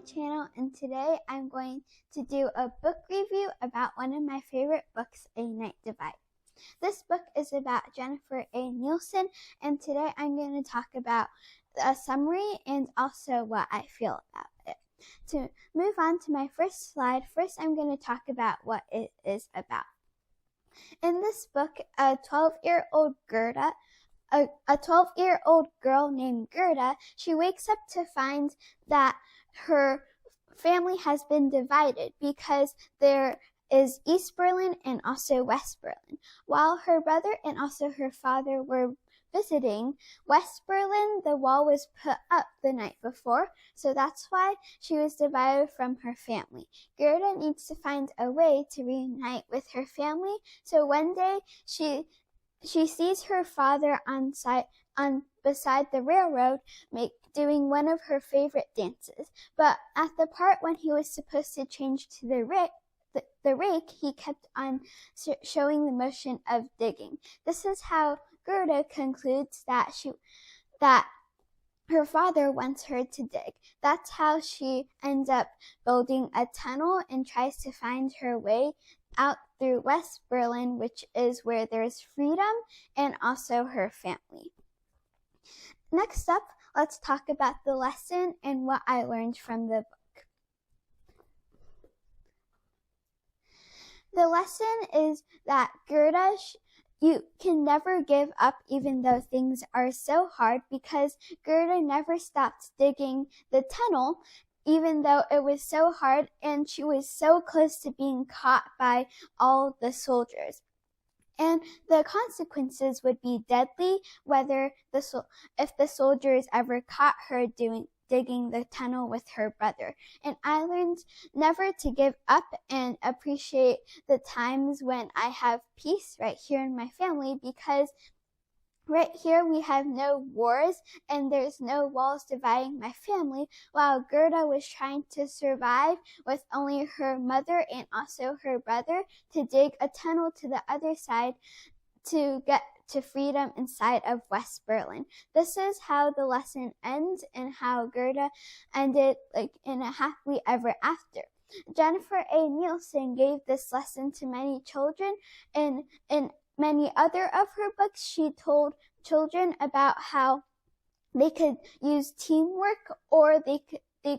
channel, and today I'm going to do a book review about one of my favorite books, A Night Divided. This book is about Jennifer A. Nielsen, and today I'm going to talk about a summary and also what I feel about it. To move on to my first slide, first I'm going to talk about what it is about. In this book, a 12-year-old girl named Gerda, she wakes up to find that her family has been divided because there is East Berlin and also West Berlin. While her brother and also her father were visiting West Berlin, the wall was put up the night before, so that's why she was divided from her family. Gerda needs to find a way to reunite with her family, so one day she sees her father beside the railroad doing one of her favorite dances. But at the part when he was supposed to change to the rake, he kept on showing the motion of digging. This is how Gerda concludes that her father wants her to dig. That's how she ends up building a tunnel and tries to find her way out through West Berlin, which is where there's freedom and also her family. Next up, let's talk about the lesson and what I learned from the book. The lesson is that Gerda, you can never give up even though things are so hard, because Gerda never stopped digging the tunnel even though it was so hard and she was so close to being caught by all the soldiers. And the consequences would be deadly if the soldiers ever caught her digging the tunnel with her brother. And I learned never to give up and appreciate the times when I have peace right here in my family, because right here we have no wars and there's no walls dividing my family, while Gerda was trying to survive with only her mother and also her brother to dig a tunnel to the other side to get to freedom inside of West Berlin. This is how the lesson ends and how Gerda ended in a happily ever after. Jennifer A. Nielsen gave this lesson to many children, and in many other of her books, she told children about how they could use teamwork, or they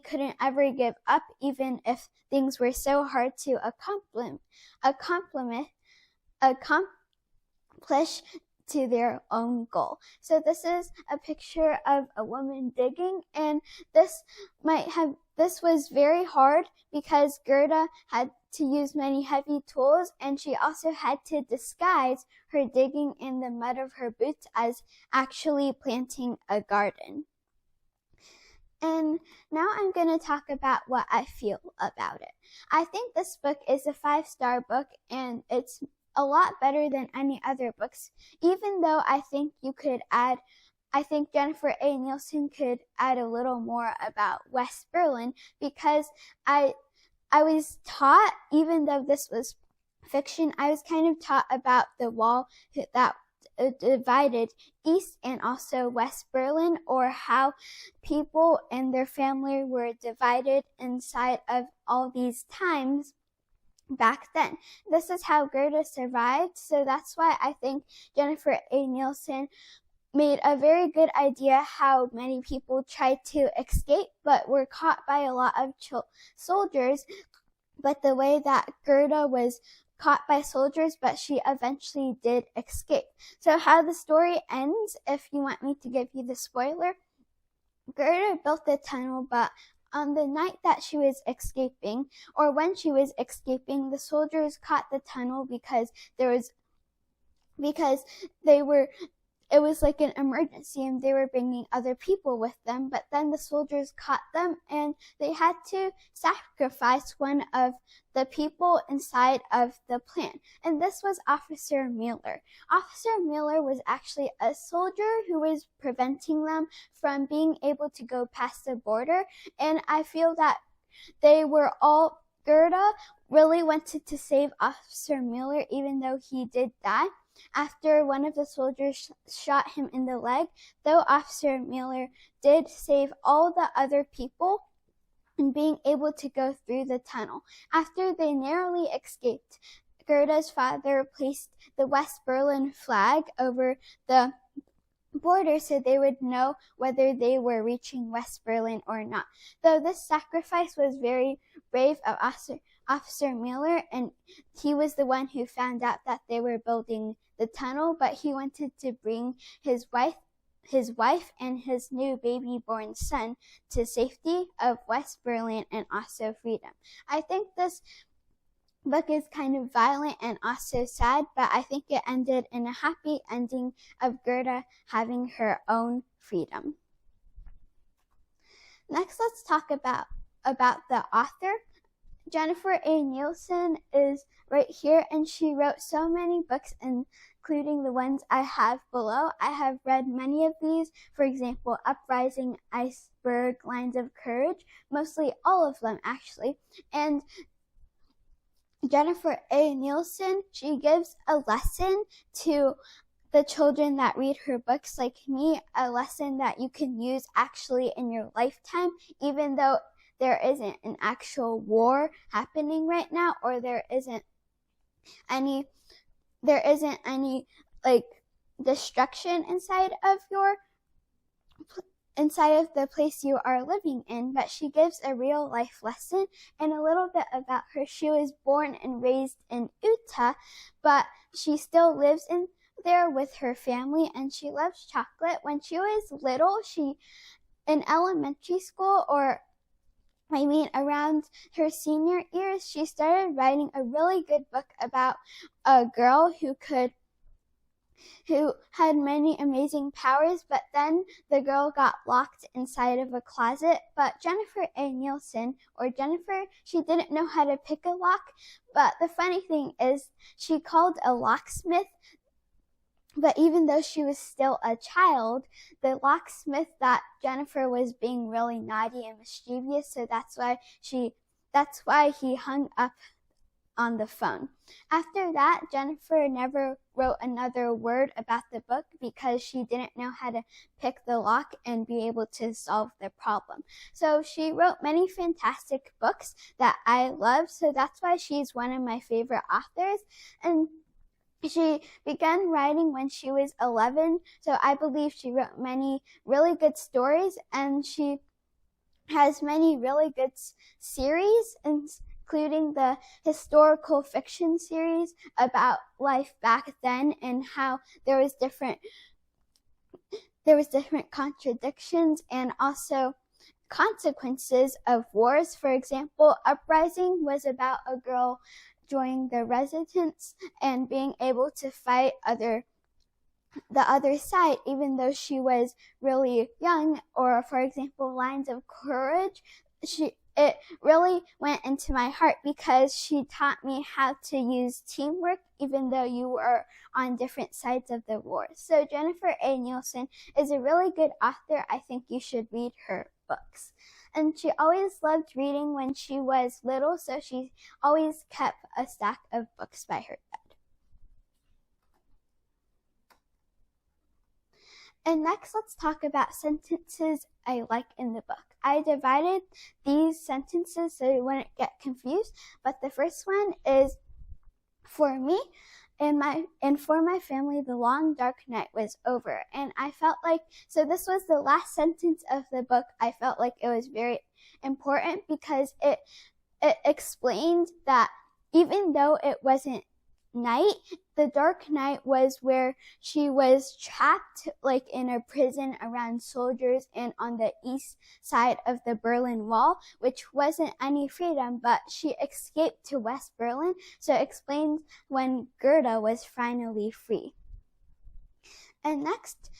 couldn't ever give up even if things were so hard to accomplish to their own goal. So this is a picture of a woman digging, and this was very hard because Gerda had to use many heavy tools, and she also had to disguise her digging in the mud of her boots as actually planting a garden. And now I'm going to talk about what I feel about it. I think this book is a 5-star book, and it's a lot better than any other books, even though I think Jennifer A. Nielsen could add a little more about West Berlin, because I was taught, even though this was fiction, I was kind of taught about the wall that divided East and also West Berlin, or how people and their family were divided inside of all these times back then. This is how Gerda survived, so that's why I think Jennifer A. Nielsen made a very good idea how many people tried to escape but were caught by a lot of soldiers, but the way that Gerda was caught by soldiers, but she eventually did escape. So how the story ends, if you want me to give you the spoiler, Gerda built the tunnel, but on the night that she was escaping, or when she was escaping, the soldiers caught the tunnel because it was like an emergency and they were bringing other people with them, but then the soldiers caught them and they had to sacrifice one of the people inside of the plant. And this was Officer Mueller. Officer Mueller was actually a soldier who was preventing them from being able to go past the border, and I feel that Gerda really wanted to save Officer Mueller, even though he did die after one of the soldiers shot him in the leg. Though Officer Mueller did save all the other people, and being able to go through the tunnel. After they narrowly escaped, Gerda's father placed the West Berlin flag over the border so they would know whether they were reaching West Berlin or not. Though this sacrifice was very brave of Officer Miller, and he was the one who found out that they were building the tunnel, but he wanted to bring his wife and his new baby-born son to safety of West Berlin and also freedom. I think this book is kind of violent and also sad, but I think it ended in a happy ending of Gerda having her own freedom. Next, let's talk about the author. Jennifer A. Nielsen is right here, and she wrote so many books, including the ones I have below. I have read many of these, for example, Uprising, Iceberg, Lines of Courage, mostly all of them actually. And Jennifer A. Nielsen, she gives a lesson to the children that read her books like me, a lesson that you can use actually in your lifetime, even though there isn't an actual war happening right now, or there isn't any like destruction inside of the place you are living in, but she gives a real life lesson and a little bit about her. She was born and raised in Utah, but she still lives in there with her family, and she loves chocolate. When she was little, in elementary school, around her senior years, she started writing a really good book about a girl who had many amazing powers, but then the girl got locked inside of a closet. But Jennifer A. Nielsen, or Jennifer, she didn't know how to pick a lock, but the funny thing is she called a locksmith, but even though she was still a child, the locksmith thought Jennifer was being really naughty and mischievous, so that's why he hung up on the phone. After that, Jennifer never wrote another word about the book because she didn't know how to pick the lock and be able to solve the problem. So she wrote many fantastic books that I love, so that's why she's one of my favorite authors. And she began writing when she was 11, so I believe she wrote many really good stories, and she has many really good series, including the historical fiction series about life back then and how there was different contradictions and also consequences of wars. For example, Uprising was about a girl joining the resistance and being able to fight the other side even though she was really young. Or for example, Lines of Courage, it really went into my heart because she taught me how to use teamwork even though you were on different sides of the war. So Jennifer A. Nielsen is a really good author. I think you should read her books. And she always loved reading when she was little, so she always kept a stack of books by her bed. And next, let's talk about sentences I like in the book. I divided these sentences so you wouldn't get confused, but the first one is, for me and for my family, the long dark night was over. And I felt like, so this was the last sentence of the book. I felt like it was very important because it explained that even though it wasn't night, the dark night was where she was trapped like in a prison around soldiers and on the east side of the Berlin Wall, which wasn't any freedom, but she escaped to West Berlin, so it explains when Gerda was finally free. And next,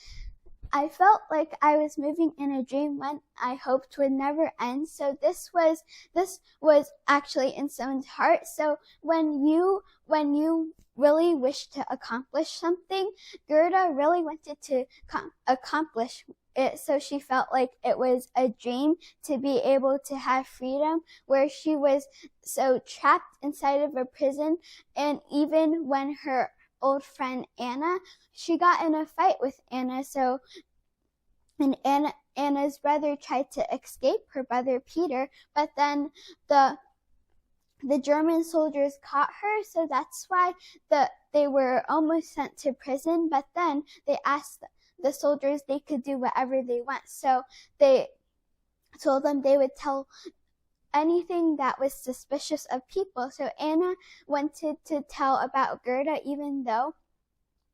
I felt like I was moving in a dream when I hoped would never end. So this was actually in someone's heart. So when you really wish to accomplish something, Gerda really wanted to accomplish it. So she felt like it was a dream to be able to have freedom, where she was so trapped inside of a prison. And even when her old friend Anna, she got in a fight with Anna, so and Anna's brother tried to escape, her brother Peter, but then the German soldiers caught her, so that's why they were almost sent to prison, but then they asked the soldiers they could do whatever they want. So they told them they would tell anything that was suspicious of people. So Anna wanted to tell about Gerda even though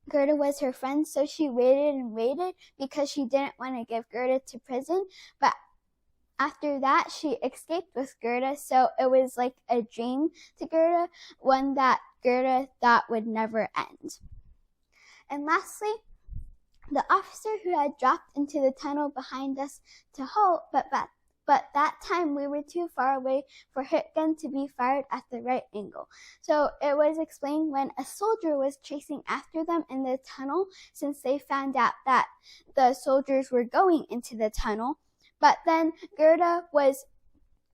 Gerda was her friend, so she waited and waited because she didn't want to give Gerda to prison. But after that, she escaped with Gerda, so it was like a dream to Gerda, one that Gerda thought would never end. And lastly, the officer who had dropped into the tunnel behind us to halt, but that time we were too far away for hit gun to be fired at the right angle. So it was explained when a soldier was chasing after them in the tunnel, since they found out that the soldiers were going into the tunnel. But then Gerda was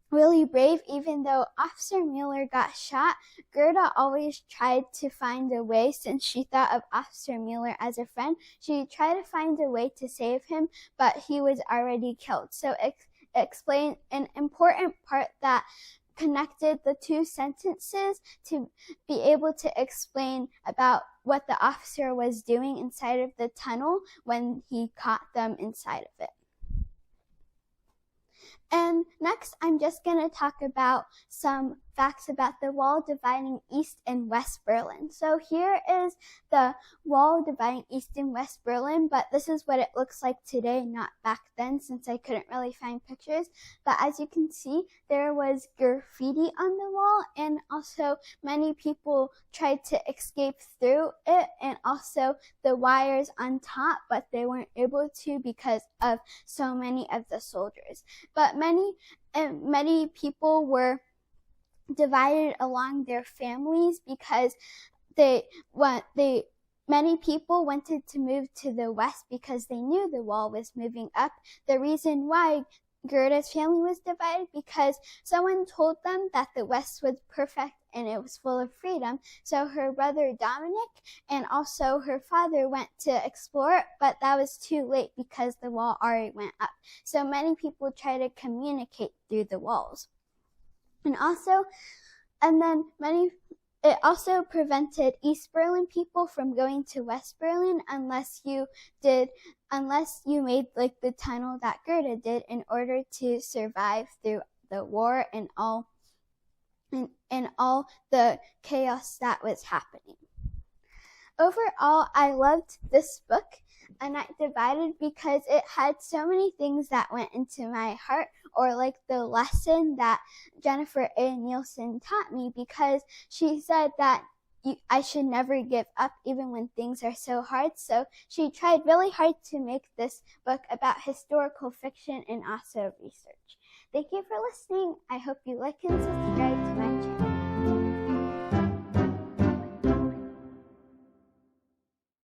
really brave. Even though Officer Mueller got shot, Gerda always tried to find a way, since she thought of Officer Mueller as a friend. She tried to find a way to save him, but he was already killed. So explain an important part that connected the two sentences to be able to explain about what the officer was doing inside of the tunnel when he caught them inside of it. And next, I'm just going to talk about some facts about the wall dividing East and West Berlin. So here is the wall dividing East and West Berlin, but this is what it looks like today, not back then, since I couldn't really find pictures. But as you can see, there was graffiti on the wall, and also many people tried to escape through it, and also the wires on top, but they weren't able to because of so many of the soldiers. But many people were divided along their families because many people wanted to move to the west because they knew the wall was moving up. The reason why Gerda's family was divided because someone told them that the west was perfect and it was full of freedom. So her brother Dominic and also her father went to explore it, but that was too late because the wall already went up. So many people try to communicate through the walls. It also prevented East Berlin people from going to West Berlin unless you made like the tunnel that Gerda did in order to survive through the war and all the chaos that was happening. Overall, I loved this book, A Night Divided, because it had so many things that went into my heart, or like the lesson that Jennifer A. Nielsen taught me, because she said that I should never give up even when things are so hard. So she tried really hard to make this book about historical fiction and also research. Thank you for listening. I hope you like and subscribe to my channel.